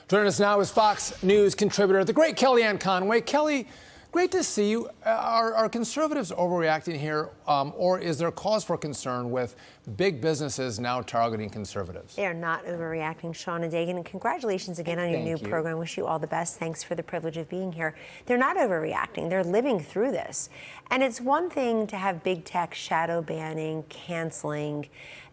Joining us now is Fox News contributor, the great Kellyanne Conway. Kelly, great to see you. Are conservatives overreacting here, or is there cause for concern with big businesses now targeting conservatives? They are not overreacting, Sean and Dagan. And congratulations again on your new program. Wish you all the best. Thanks for the privilege of being here. They're not overreacting. They're living through this. And it's one thing to have big tech shadow banning, canceling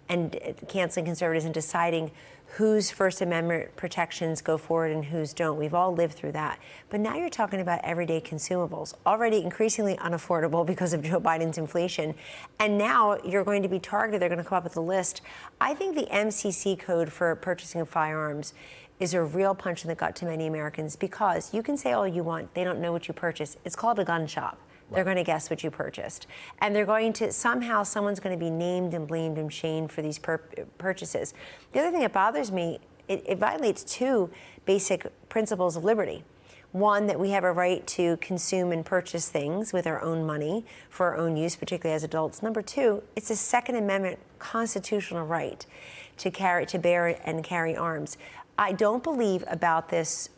conservatives and deciding whose First Amendment protections go forward and whose don't. We've all lived through that. But now you're talking about everyday consumables, already increasingly unaffordable because of Joe Biden's inflation. And now you're going to be targeted. They're going to come up with a list. I think the MCC code for purchasing of firearms is a real punch in the gut to many Americans, because you can say all you want, they don't know what you purchased. It's called a gun shop. They're going to guess what you purchased. And they're going to, somehow someone's going to be named and blamed and shamed for these purchases. The other thing that bothers me, it violates two basic principles of liberty. One, that we have a right to consume and purchase things with our own money for our own use, particularly as adults. Number two, it's a Second Amendment constitutional right to bear and carry arms. I don't believe about this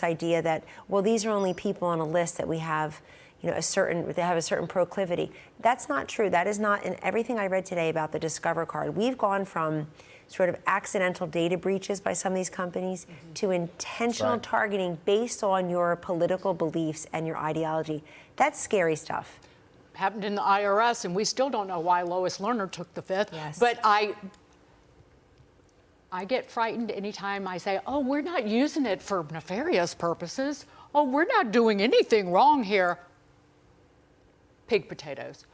idea that, well, these are only people on a list that we have, they have a certain proclivity. That's not true. That is not in everything I read today about the Discover card. We've gone from sort of accidental data breaches by some of these companies to intentional targeting based on your political beliefs and your ideology. That's scary stuff. Happened in the IRS, and we still don't know why Lois Lerner took the fifth. Yes. But I get frightened anytime I say, oh, we're not using it for nefarious purposes. Oh, we're not doing anything wrong here. Pig potatoes.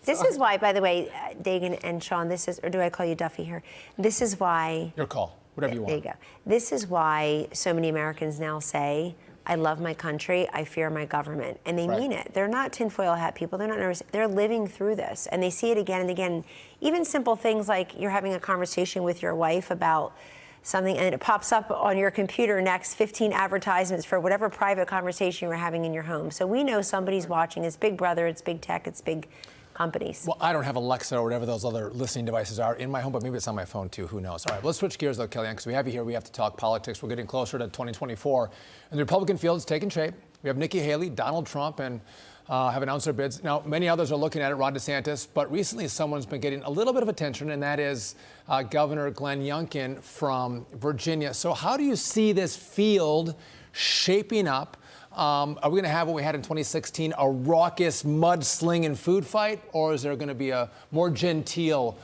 This is why, by the way, Dagan and Sean, or do I call you Duffy here? This is why. Your call, whatever you want. There you go. This is why so many Americans now say, I love my country, I fear my government. And they mean it. They're not tinfoil hat people. They're not nervous. They're living through this. And they see it again and again. Even simple things like you're having a conversation with your wife about something, and it pops up on your computer next 15 advertisements for whatever private conversation you're having in your home. So we know somebody's watching. It's Big Brother, it's big tech, it's big companies. Well, I don't have Alexa or whatever those other listening devices are in my home, but maybe it's on my phone too. Who knows? All right, let's switch gears though, Kellyanne, because we have you here. We have to talk politics. We're getting closer to 2024, and the Republican field is taking shape. We have Nikki Haley, Donald Trump, and have announced their bids. Now, many others are looking at it, Ron DeSantis, but recently someone's been getting a little bit of attention, and that is Governor Glenn Youngkin from Virginia. So how do you see this field shaping up? Are we going to have what we had in 2016, a raucous mudslinging food fight, or is there going to be a more genteel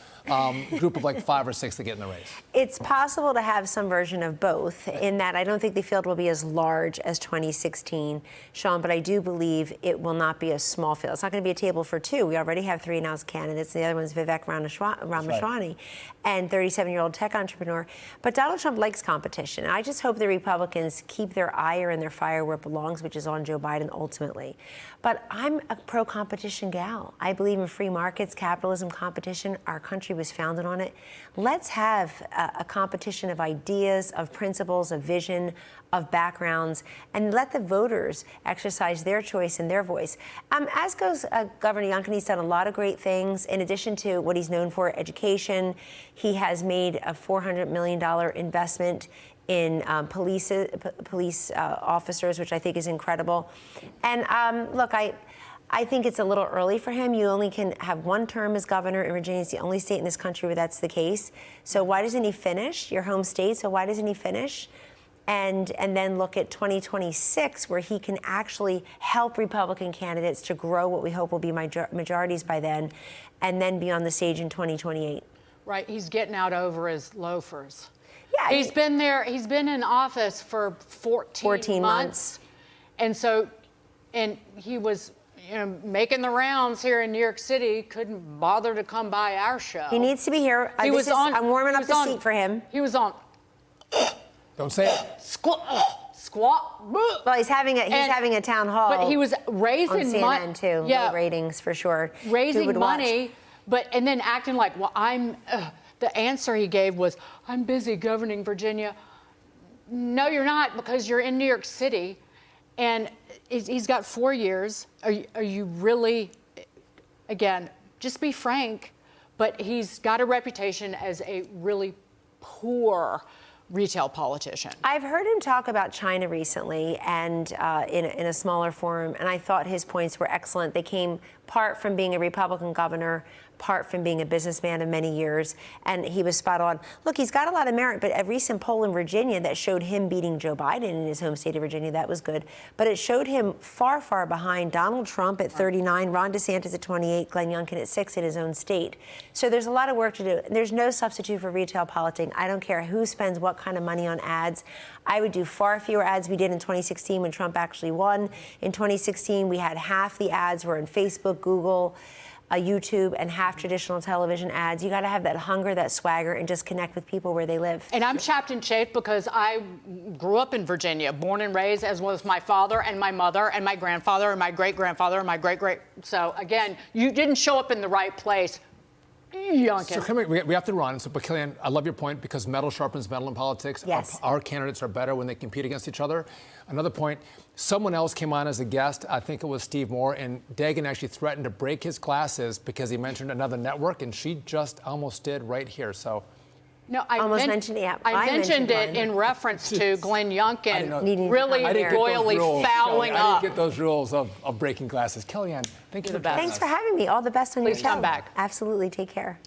group of like 5 or 6 that get in the race? It's possible to have some version of both, in that I don't think the field will be as large as 2016, Sean, but I do believe it will not be a small field. It's not going to be a table for 2. We already have 3 announced candidates. The other one's Vivek Ramaswamy, and 37-year-old tech entrepreneur. But Donald Trump likes competition. I just hope the Republicans keep their ire and their fire where it belongs, which is on Joe Biden ultimately. But I'm a pro-competition gal. I believe in free markets, capitalism, competition. Our country was founded on it. Let's have a competition of ideas, of principles, of vision, of backgrounds, and let the voters exercise their choice and their voice. As goes Governor Youngkin. He's done a lot of great things. In addition to what he's known for, education, he has made a $400 million investment in police officers, which I think is incredible. And look, I think it's a little early for him. You only can have 1 term as governor in Virginia. It's the only state in this country where that's the case. So why doesn't he finish? Your home state, so why doesn't he finish? And then look at 2026, where he can actually help Republican candidates to grow what we hope will be majorities by then, and then be on the stage in 2028. Right, he's getting out over his loafers. Yeah, he's been in office for 14 months. And so, and he was making the rounds here in New York City, couldn't bother to come by our show. He needs to be here. I'm warming up the seat for him. He was on. Don't say it. Squat. Well, he's having a town hall. But he was raising on CNN too. Yeah, ratings for sure. Raising money, and then acting like, well, the answer he gave was, I'm busy governing Virginia. No, you're not, because you're in New York City, and he's got 4 years. Are you really, again, just be frank, but he's got a reputation as a really poor retail politician. I've heard him talk about China recently and in a smaller forum, and I thought his points were excellent. They came part from being a Republican governor, part from being a businessman of many years, and he was spot on. Look, he's got a lot of merit, but a recent poll in Virginia that showed him beating Joe Biden in his home state of Virginia, that was good. But it showed him far, far behind Donald Trump at 39, Ron DeSantis at 28, Glenn Youngkin at 6 in his own state. So there's a lot of work to do. There's no substitute for retail politics. I don't care who spends what kind of money on ads. I would do far fewer ads we did in 2016 when Trump actually won. In 2016, we had half the ads were in Facebook, Google, YouTube, and half traditional television ads. You got to have that hunger, that swagger, and just connect with people where they live. And I'm chapped and chafed because I grew up in Virginia, born and raised, as was my father and my mother and my grandfather and my great-grandfather and my great-great. So, again, you didn't show up in the right place. Youngkin. So we have to run. So, but Kellyanne, I love your point because metal sharpens metal in politics. Yes. Our candidates are better when they compete against each other. Another point, someone else came on as a guest, I think it was Steve Moore, and Dagan actually threatened to break his glasses because he mentioned another network, and she just almost did right here. So. No, I mentioned it. Yeah, I mentioned it in reference to Glenn Youngkin really royally fouling up. I didn't get those rules of breaking glasses. Kellyanne, thank you for the best. Thanks for having me. All the best on your show. Please come back. Absolutely. Take care.